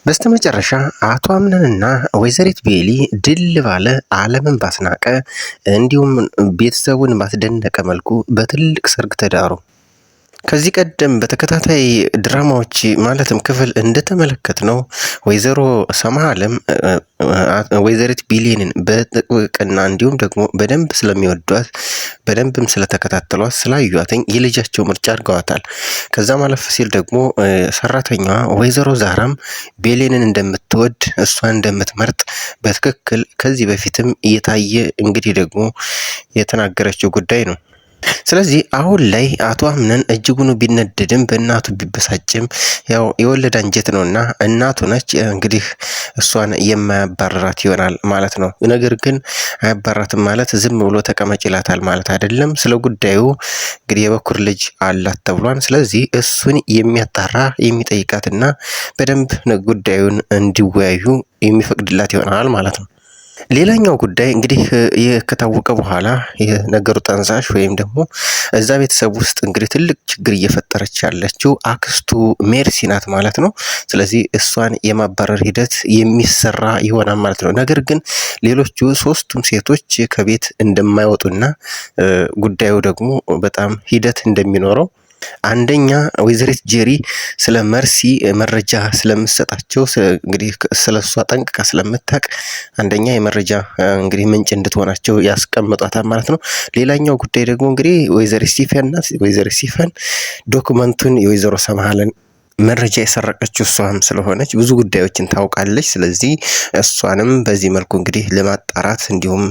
በስተመጨረሻ አቶ አምነንና ወይዘሪት ቤሊ ድል ባለ ዓለምን ባስናቀ እንዲሁም ቤተሰቡን ባስደነቀ መልኩ በትልቅ ሰርግ ተዳሩ። ከዚህ ቀደም በተከታታይ ድራማዎች ማለትም ክፍል እንደተመለከትነው ወይዘሮ ሰምሃለም ወይዘሪት ቤሊን በጥብቅና እንዲሁም ደግሞ በደንብ ስለሚወዷት በደንብም ስለተከታተሏት ስላዩአትኝ የልጃቸው ምርጫ አድርገዋታል። ከዛ ማለፍ ሲል ደግሞ ሰራተኛዋ ወይዘሮ ዛራም ቤሊንን እንደምትወድ እሷን እንደምትመርጥ በትክክል ከዚህ በፊትም እየታየ እንግዲህ ደግሞ የተናገረችው ጉዳይ ነው። ስለዚህ አሁን ላይ አቶ አምነን እጅጉን ቢነደድም በእናቱ ቢበሳጭም ያው የወለደ አንጀት ነውና እናቱ ነች እንግዲህ እሷን የማያባረራት ይሆናል ማለት ነው። ነገር ግን አያባራትም ማለት ዝም ብሎ ተቀመጭ ይላታል ማለት አይደለም። ስለ ጉዳዩ እንግዲህ የበኩር ልጅ አላት ተብሏን። ስለዚህ እሱን የሚያጣራ የሚጠይቃትና በደንብ ጉዳዩን እንዲወያዩ የሚፈቅድላት ይሆናል ማለት ነው። ሌላኛው ጉዳይ እንግዲህ ከታወቀ በኋላ የነገሩ ጠንሳሽ ወይም ደግሞ እዛ ቤተሰብ ውስጥ እንግዲህ ትልቅ ችግር እየፈጠረች ያለችው አክስቱ ሜርሲ ናት ማለት ነው። ስለዚህ እሷን የማባረር ሂደት የሚሰራ ይሆናል ማለት ነው። ነገር ግን ሌሎቹ ሶስቱም ሴቶች ከቤት እንደማይወጡና ጉዳዩ ደግሞ በጣም ሂደት እንደሚኖረው አንደኛ ወይዘሪት ጄሪ ስለ መርሲ መረጃ ስለምትሰጣቸው እንግዲህ ስለሷ ጠንቅቃ ስለምታቅ አንደኛ የመረጃ እንግዲህ ምንጭ እንድትሆናቸው ያስቀምጧታል ማለት ነው። ሌላኛው ጉዳይ ደግሞ እንግዲህ ወይዘሪት ሲፈን ናት። ወይዘሪት ሲፈን ዶክመንቱን የወይዘሮ ሰምሃልን መረጃ የሰረቀችው እሷም ስለሆነች ብዙ ጉዳዮችን ታውቃለች። ስለዚህ እሷንም በዚህ መልኩ እንግዲህ ለማጣራት እንዲሁም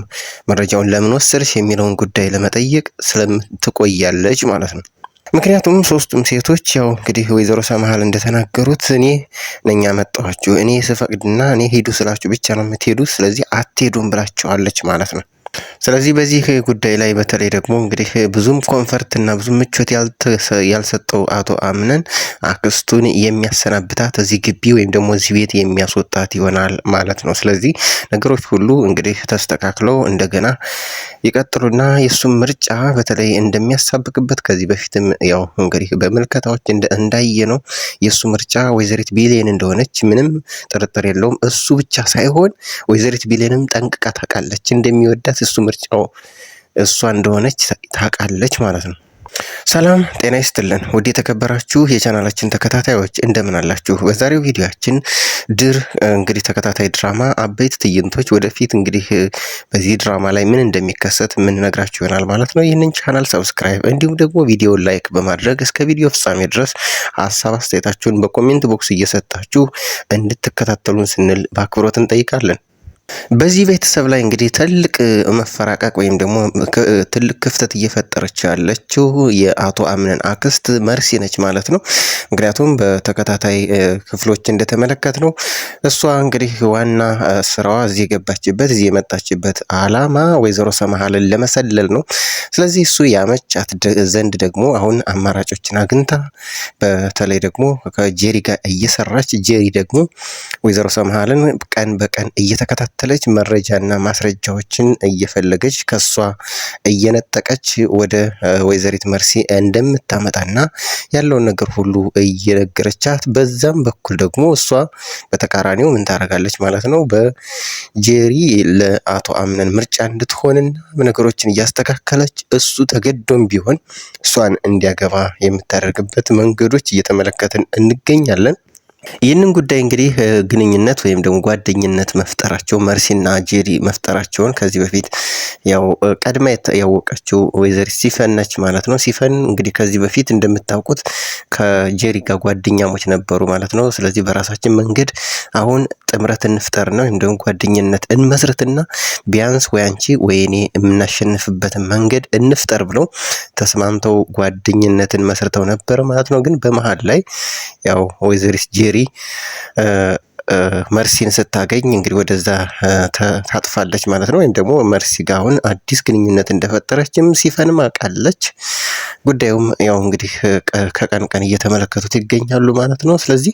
መረጃውን ለምን ወሰደች የሚለውን ጉዳይ ለመጠየቅ ስለምትቆያለች ማለት ነው። ምክንያቱም ሶስቱም ሴቶች ያው እንግዲህ ወይዘሮ ሰምሃል እንደተናገሩት እኔ ነኝ ያመጣኋችሁ፣ እኔ ስፈቅድና እኔ ሄዱ ስላችሁ ብቻ ነው የምትሄዱት፣ ስለዚህ አትሄዱም ብላችኋለች ማለት ነው። ስለዚህ በዚህ ጉዳይ ላይ በተለይ ደግሞ እንግዲህ ብዙም ኮንፈርት እና ብዙም ምቾት ያልሰጠው አቶ አምነን አክስቱን የሚያሰናብታት እዚህ ግቢ ወይም ደግሞ እዚህ ቤት የሚያስወጣት ይሆናል ማለት ነው። ስለዚህ ነገሮች ሁሉ እንግዲህ ተስተካክለው እንደገና ይቀጥሉና የሱም ምርጫ በተለይ እንደሚያሳብቅበት ከዚህ በፊትም ያው እንግዲህ በምልከታዎች እንዳየ ነው የሱ ምርጫ ወይዘሪት ቤሊን እንደሆነች ምንም ጥርጥር የለውም። እሱ ብቻ ሳይሆን ወይዘሪት ቤሊንም ጠንቅቃ ታውቃለች እንደሚወዳት እሱ ምርጫው እሷ እንደሆነች ታውቃለች ማለት ነው። ሰላም ጤና ይስጥልን ውድ የተከበራችሁ የቻናላችን ተከታታዮች እንደምን አላችሁ? በዛሬው ቪዲዮአችን ድር እንግዲህ ተከታታይ ድራማ አበይት ትዕይንቶች ወደፊት እንግዲህ በዚህ ድራማ ላይ ምን እንደሚከሰት ምን ነግራችሁ ይሆናል ማለት ነው። ይህንን ቻናል ሰብስክራይብ እንዲሁም ደግሞ ቪዲዮውን ላይክ በማድረግ እስከ ቪዲዮ ፍጻሜ ድረስ ሀሳብ አስተያየታችሁን በኮሜንት ቦክስ እየሰጣችሁ እንድትከታተሉን ስንል በአክብሮት እንጠይቃለን። በዚህ ቤተሰብ ላይ እንግዲህ ትልቅ መፈራቀቅ ወይም ደግሞ ትልቅ ክፍተት እየፈጠረች ያለችው የአቶ አምነን አክስት መርሲ ነች ማለት ነው። ምክንያቱም በተከታታይ ክፍሎች እንደተመለከት ነው እሷ እንግዲህ ዋና ስራዋ እዚህ የገባችበት እዚህ የመጣችበት አላማ ወይዘሮ ሰምሃልን ለመሰለል ነው። ስለዚህ እሱ ያመቻት ዘንድ ደግሞ አሁን አማራጮችን አግኝታ በተለይ ደግሞ ከጄሪ ጋር እየሰራች ጄሪ ደግሞ ወይዘሮ ሰምሃልን ቀን በቀን እየተከታተለች መረጃና ማስረጃዎችን እየፈለገች ከሷ እየነጠቀች ወደ ወይዘሪት መርሲ እንደምታመጣና ያለውን ነገር ሁሉ እየነገረቻት በዛም በኩል ደግሞ እሷ በተቃራኒው ምን ታደርጋለች ማለት ነው በጄሪ ለአቶ አምነን ምርጫ እንድትሆንና ነገሮችን እያስተካከለች እሱ ተገዶም ቢሆን እሷን እንዲያገባ የምታደርግበት መንገዶች እየተመለከትን እንገኛለን። ይህንን ጉዳይ እንግዲህ ግንኙነት ወይም ደግሞ ጓደኝነት መፍጠራቸው መርሲና ጄሪ መፍጠራቸውን ከዚህ በፊት ያው ቀድማ ያወቀችው ወይዘሪት ሲፈን ነች ማለት ነው። ሲፈን እንግዲህ ከዚህ በፊት እንደምታውቁት ከጄሪ ጋር ጓደኛሞች ነበሩ ማለት ነው። ስለዚህ በራሳችን መንገድ አሁን ጥምረት እንፍጠርና ወይም ደግሞ ጓደኝነት እንመስርትና ቢያንስ ወይ አንቺ ወይ እኔ የምናሸንፍበትን መንገድ እንፍጠር ብለው ተስማምተው ጓደኝነትን መስርተው ነበር ማለት ነው። ግን በመሃል ላይ ያው ወይዘሪት ጄሪ መርሲን ስታገኝ እንግዲህ ወደዛ ታጥፋለች ማለት ነው። ወይም ደግሞ መርሲ ጋር አሁን አዲስ ግንኙነት እንደፈጠረችም ሲፈንም አውቃለች። ጉዳዩም ያው እንግዲህ ከቀን ቀን እየተመለከቱት ይገኛሉ ማለት ነው። ስለዚህ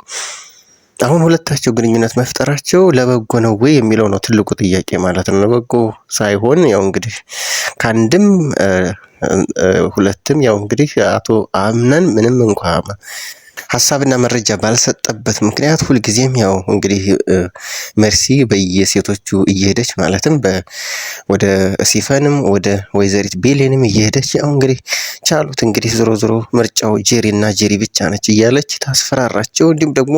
አሁን ሁለታቸው ግንኙነት መፍጠራቸው ለበጎ ነው ወይ የሚለው ነው ትልቁ ጥያቄ ማለት ነው። ለበጎ ሳይሆን ያው እንግዲህ ከአንድም ሁለትም ያው እንግዲህ አቶ አምነን ምንም እንኳን ሀሳብና መረጃ ባልሰጠበት ምክንያት ሁልጊዜም ያው እንግዲህ መርሲ በየሴቶቹ እየሄደች ማለትም ወደ ሲፈንም ወደ ወይዘሪት ቤሌንም እየሄደች ያው እንግዲህ ቻሉት እንግዲህ ዞሮ ምርጫው ጄሪና ጄሪ ብቻ ነች እያለች ታስፈራራቸው። እንዲሁም ደግሞ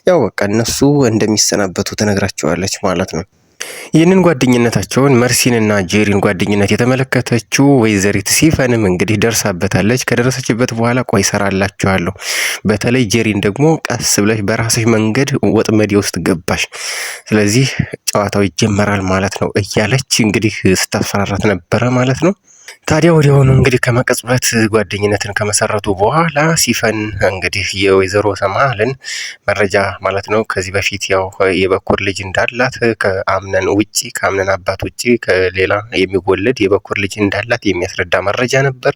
ያው በቃ እነሱ እንደሚሰናበቱ ትነግራቸዋለች ማለት ነው። ይህንን ጓደኝነታቸውን መርሲንና ጄሪን ጓደኝነት የተመለከተችው ወይዘሪት ሲፈንም እንግዲህ ደርሳበታለች። ከደረሰችበት በኋላ ቆይ ሰራላችኋለሁ፣ በተለይ ጄሪን ደግሞ ቀስ ብለሽ በራስሽ መንገድ ወጥመዴ ውስጥ ገባሽ፣ ስለዚህ ጨዋታው ይጀመራል ማለት ነው እያለች እንግዲህ ስታስፈራራት ነበረ ማለት ነው። ታዲያ ወዲያውኑ እንግዲህ ከመቀጽበት ጓደኝነትን ከመሰረቱ በኋላ ሲፈን እንግዲህ የወይዘሮ ሰምሃልን መረጃ ማለት ነው ከዚህ በፊት ያው የበኩር ልጅ እንዳላት ከአምነን አባት ውጪ ከሌላ የሚወለድ የበኩር ልጅ እንዳላት የሚያስረዳ መረጃ ነበር።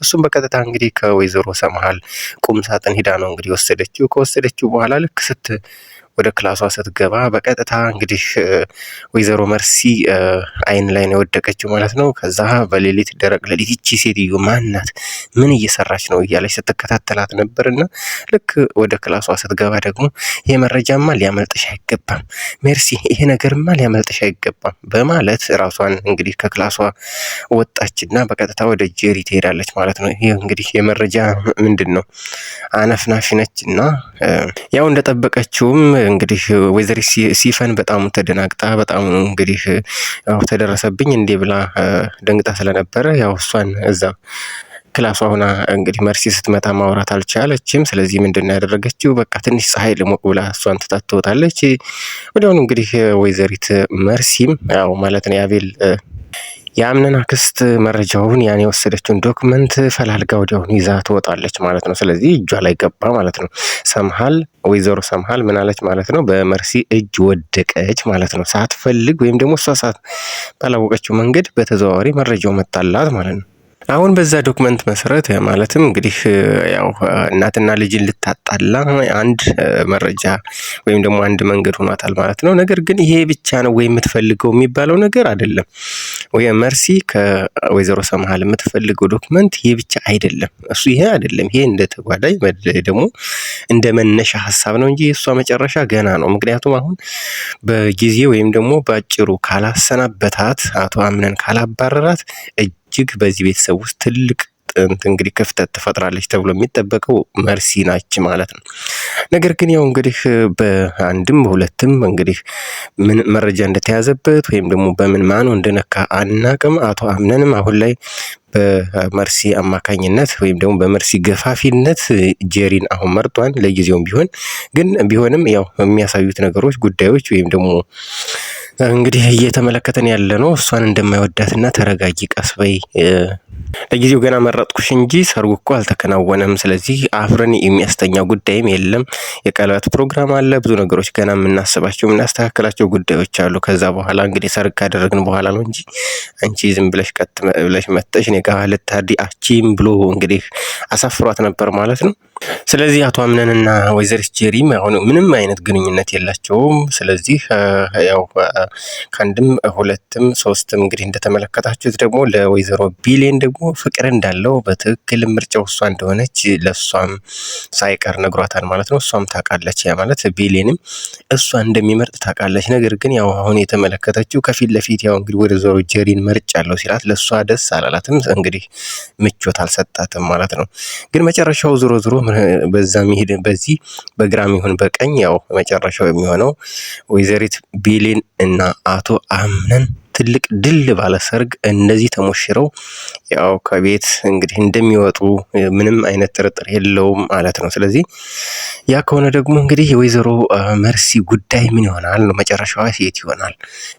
እሱም በቀጥታ እንግዲህ ከወይዘሮ ሰምሃል ቁም ሳጥን ሂዳ ነው እንግዲህ ከወሰደችው በኋላ ልክ ወደ ክላሷ ስትገባ በቀጥታ እንግዲህ ወይዘሮ መርሲ አይን ላይ ነው የወደቀችው ማለት ነው። ከዛ በሌሊት ደረቅ ሌሊት ይቺ ሴትዮ ማናት? ምን እየሰራች ነው? እያለች ስትከታተላት ነበርና ልክ ወደ ክላሷ ስትገባ ደግሞ ይሄ መረጃማ ሊያመልጥሽ አይገባም ሜርሲ፣ ይሄ ነገርማ ሊያመልጥሽ አይገባም በማለት ራሷን እንግዲህ ከክላሷ ወጣችና በቀጥታ ወደ ጄሪ ትሄዳለች ማለት ነው። ይሄ እንግዲህ የመረጃ ምንድን ነው አነፍናፊ ነችና ያው እንደጠበቀችውም እንግዲህ ወይዘሪት ሲፈን በጣም ተደናግጣ በጣም እንግዲህ ያው ተደረሰብኝ እንዴ ብላ ደንግጣ ስለነበረ ያው እሷን እዛ ክላሷ ሆና እንግዲህ መርሲ ስትመታ ማውራት አልቻለችም። ስለዚህ ምንድነው ያደረገችው? በቃ ትንሽ ፀሐይ ልሞቅ ብላ እሷን ትታተውታለች። ወዲያውኑ እንግዲህ ወይዘሪት መርሲም ያው ማለት ነው ያቤል የአምነን አክስት መረጃውን ያን የወሰደችውን ዶክመንት ፈላልጋ ወዲያውኑ ይዛ ትወጣለች ማለት ነው። ስለዚህ እጇ ላይ ገባ ማለት ነው። ወይዘሮ ሰምሃል ምን አለች ማለት ነው? በመርሲ እጅ ወደቀች ማለት ነው። ሳትፈልግ ወይም ደግሞ እሷ ባላወቀችው መንገድ በተዘዋዋሪ መረጃው መጣላት ማለት ነው። አሁን በዛ ዶክመንት መሰረት ማለትም እንግዲህ ያው እናትና ልጅን ልታጣላ አንድ መረጃ ወይም ደግሞ አንድ መንገድ ሆኗታል ማለት ነው። ነገር ግን ይሄ ብቻ ነው ወይ የምትፈልገው የሚባለው ነገር አይደለም። ወይ መርሲ ከወይዘሮ ሰምሃል የምትፈልገው ዶክመንት ይሄ ብቻ አይደለም። ይሄ አይደለም። ይሄ እንደ ተጓዳኝ ደግሞ እንደ መነሻ ሀሳብ ነው እንጂ የእሷ መጨረሻ ገና ነው። ምክንያቱም አሁን በጊዜ ወይም ደግሞ በአጭሩ ካላሰናበታት አቶ አምነን ካላባረራት እጅግ በዚህ ቤተሰብ ውስጥ ትልቅ እንግዲህ ክፍተት ትፈጥራለች ተብሎ የሚጠበቀው መርሲ ናች ማለት ነው። ነገር ግን ያው እንግዲህ በአንድም በሁለትም እንግዲህ ምን መረጃ እንደተያዘበት ወይም ደግሞ በምን ማኑ እንደነካ አናቅም። አቶ አምነንም አሁን ላይ በመርሲ አማካኝነት ወይም ደግሞ በመርሲ ገፋፊነት ጄሪን አሁን መርጧን ለጊዜውም ቢሆንም ያው የሚያሳዩት ነገሮች ጉዳዮች ወይም ደግሞ እንግዲህ እየተመለከተን ያለ ነው እሷን እንደማይወዳትና ተረጋጊ፣ ቀስ በይ፣ ለጊዜው ገና መረጥኩሽ እንጂ ሰርጉ እኮ አልተከናወነም፣ ስለዚህ አፍረን የሚያስተኛ ጉዳይም የለም፣ የቀለበት ፕሮግራም አለ፣ ብዙ ነገሮች ገና የምናስባቸው የምናስተካከላቸው ጉዳዮች አሉ። ከዛ በኋላ እንግዲህ ሰርግ ካደረግን በኋላ ነው እንጂ አንቺ ዝም ብለሽ ቀጥ ብለሽ መጥተሽ እኔ ጋር ልታዲ አቺም ብሎ እንግዲህ አሳፍሯት ነበር ማለት ነው። ስለዚህ አቶ አምነንና ወይዘሪት ጄሪም አሁን ምንም አይነት ግንኙነት የላቸውም። ስለዚህ ያው ከአንድም ሁለትም ሶስትም እንግዲህ እንደተመለከታችሁት ደግሞ ለወይዘሮ ቢሌን ደግሞ ፍቅር እንዳለው በትክክል ምርጫው እሷ እንደሆነች ለሷም ሳይቀር ነግሯታል ማለት ነው። እሷም ታውቃለች፣ ያ ማለት ቢሌንም እሷ እንደሚመርጥ ታውቃለች። ነገር ግን ያው አሁን የተመለከተችው ከፊት ለፊት ያው እንግዲህ ወይዘሮ ጄሪን መርጫለሁ ሲላት ለሷ ደስ አላላትም፣ እንግዲህ ምቾት አልሰጣትም ማለት ነው። ግን መጨረሻው ዞሮ በዚህ በግራም ይሁን በቀኝ ያው መጨረሻው የሚሆነው ወይዘሪት ቢሌን እና አቶ አምነን ትልቅ ድል ባለ ሰርግ እነዚህ ተሞሽረው ያው ከቤት እንግዲህ እንደሚወጡ ምንም አይነት ጥርጥር የለውም ማለት ነው። ስለዚህ ያ ከሆነ ደግሞ እንግዲህ የወይዘሮ መርሲ ጉዳይ ምን ይሆናል ነው? መጨረሻዋ የት ይሆናል?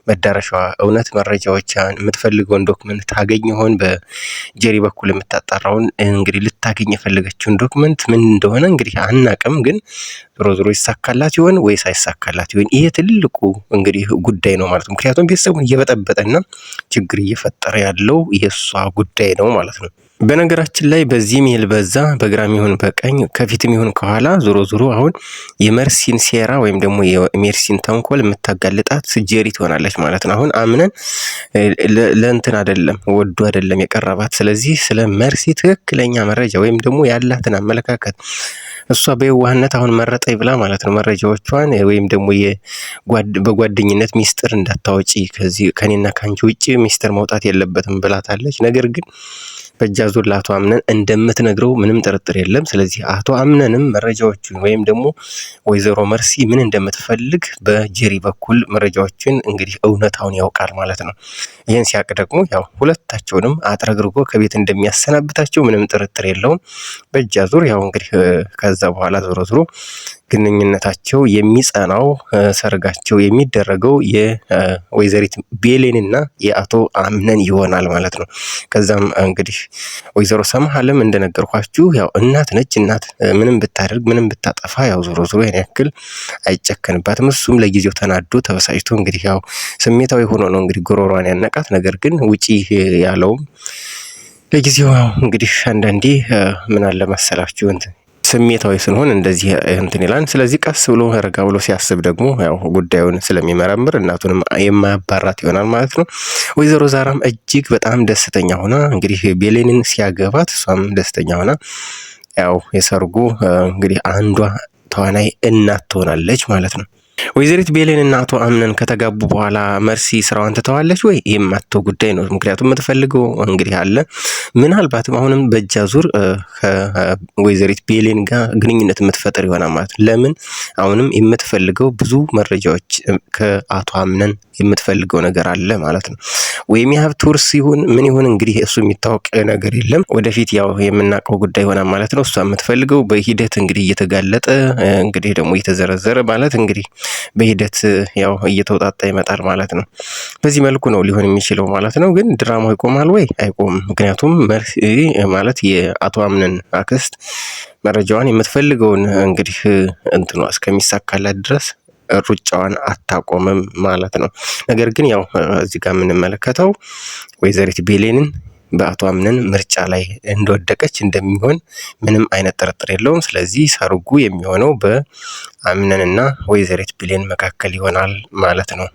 መዳረሻዋ እውነት መረጃዎቿን የምትፈልገውን ዶክመንት ታገኝ ይሆን? በጄሪ በኩል የምታጣራውን እንግዲህ ልታገኝ የፈለገችውን ዶክመንት ምን እንደሆነ እንግዲህ አናቅም። ግን ዞሮ ይሳካላት ይሆን ወይስ አይሳካላት ይሆን? ይሄ ትልቁ እንግዲህ ጉዳይ ነው ማለት ነው። ምክንያቱም ቤተሰቡን እየበጠበጠና ችግር እየፈጠረ ያለው የእሷ ጉዳይ ነው ማለት ነው። በነገራችን ላይ በዚህም ይል በዛ በግራም ይሁን በቀኝ ከፊትም ይሁን ከኋላ ዞሮ አሁን የመርሲን ሴራ ወይም ደግሞ የሜርሲን ተንኮል የምታጋልጣት ጄሪ ትሆናለች ማለት ነው። አሁን አምነን ለእንትን አይደለም ወዶ አይደለም የቀረባት። ስለዚህ ስለ መርሲ ትክክለኛ መረጃ ወይም ደግሞ ያላትን አመለካከት እሷ በየዋህነት አሁን መረጠኝ ብላ ማለት ነው መረጃዎቿን ወይም ደግሞ በጓደኝነት ሚስጥር እንዳታወጪ ከዚህ ከኔና ካንቺ ውጪ ሚስጥር መውጣት የለበትም ብላታለች። ነገር ግን በእጅ አዙር ለአቶ አምነን እንደምትነግረው ምንም ጥርጥር የለም። ስለዚህ አቶ አምነንም መረጃዎቹን ወይም ደግሞ ወይዘሮ መርሲ ምን እንደምትፈልግ በጄሪ በኩል መረጃዎችን እንግዲህ እውነታውን ያውቃል ማለት ነው። ይህን ሲያውቅ ደግሞ ያው ሁለታቸውንም አጥረግርጎ ከቤት እንደሚያሰናብታቸው ምንም ጥርጥር የለውም። በእጅ አዙር ያው እንግዲህ ከዛ በኋላ ዞሮ ግንኙነታቸው የሚጸናው ሰርጋቸው የሚደረገው የወይዘሪት ቤሌንና የአቶ አምነን ይሆናል ማለት ነው። ከዛም እንግዲህ ወይዘሮ ሰምሃለም እንደነገርኳችሁ ያው እናት ነች። እናት ምንም ብታደርግ ምንም ብታጠፋ ያው ዞሮ ያን ያክል አይጨከንባትም። እሱም ለጊዜው ተናዶ ተበሳጭቶ እንግዲህ ያው ስሜታዊ ሆኖ ነው እንግዲህ ጉሮሯን ያነቃት። ነገር ግን ውጪ ያለውም ለጊዜው እንግዲህ አንዳንዴ ምን አለ መሰላችሁ ስሜታዊ ስንሆን እንደዚህ እንትን ይላል። ስለዚህ ቀስ ብሎ ረጋ ብሎ ሲያስብ ደግሞ ያው ጉዳዩን ስለሚመረምር እናቱንም የማያባራት ይሆናል ማለት ነው። ወይዘሮ ዛራም እጅግ በጣም ደስተኛ ሆና እንግዲህ ቤሌንን ሲያገባት እሷም ደስተኛ ሆና ያው የሰርጉ እንግዲህ አንዷ ተዋናይ እናት ትሆናለች ማለት ነው። ወይዘሪት ቤሌን እና አቶ አምነን ከተጋቡ በኋላ መርሲ ስራዋን ትተዋለች ወይ? የማተው ጉዳይ ነው። ምክንያቱም የምትፈልገው እንግዲህ አለ ምናልባትም አሁንም በእጅ አዙር ከወይዘሪት ቤሌን ጋር ግንኙነት የምትፈጥር ይሆናል ማለት ነው። ለምን አሁንም የምትፈልገው ብዙ መረጃዎች ከአቶ አምነን የምትፈልገው ነገር አለ ማለት ነው። ወይም የሀብት ውርስ ይሁን ምን ይሁን እንግዲህ እሱ የሚታወቅ ነገር የለም። ወደፊት ያው የምናውቀው ጉዳይ ይሆናል ማለት ነው። እሷ የምትፈልገው በሂደት እንግዲህ እየተጋለጠ እንግዲህ ደግሞ እየተዘረዘረ ማለት እንግዲህ በሂደት ያው እየተወጣጣ ይመጣል ማለት ነው። በዚህ መልኩ ነው ሊሆን የሚችለው ማለት ነው። ግን ድራማው ይቆማል ወይ? አይቆምም። ምክንያቱም መርሲ ማለት የአቶ አምነን አክስት መረጃዋን የምትፈልገውን እንግዲህ እንትኗ እስከሚሳካላት ድረስ ሩጫዋን አታቆምም ማለት ነው። ነገር ግን ያው እዚህ ጋር የምንመለከተው ወይዘሪት ቤሌንን በአቶ አምነን ምርጫ ላይ እንደወደቀች እንደሚሆን ምንም አይነት ጥርጥር የለውም። ስለዚህ ሰርጉ የሚሆነው በአምነንና ወይዘሪት ቤሌን መካከል ይሆናል ማለት ነው።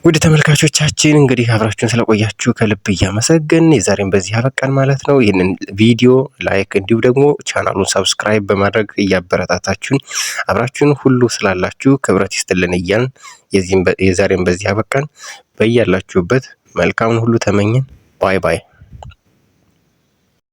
ውድ ተመልካቾቻችን እንግዲህ አብራችሁን ስለቆያችሁ ከልብ እያመሰገን የዛሬን በዚህ አበቃን ማለት ነው። ይህንን ቪዲዮ ላይክ እንዲሁም ደግሞ ቻናሉን ሰብስክራይብ በማድረግ እያበረታታችሁን አብራችሁን ሁሉ ስላላችሁ ክብረት ይስጥልን እያልን የዛሬን በዚህ አበቃን። በያላችሁበት መልካሙን ሁሉ ተመኘን። ባይ ባይ።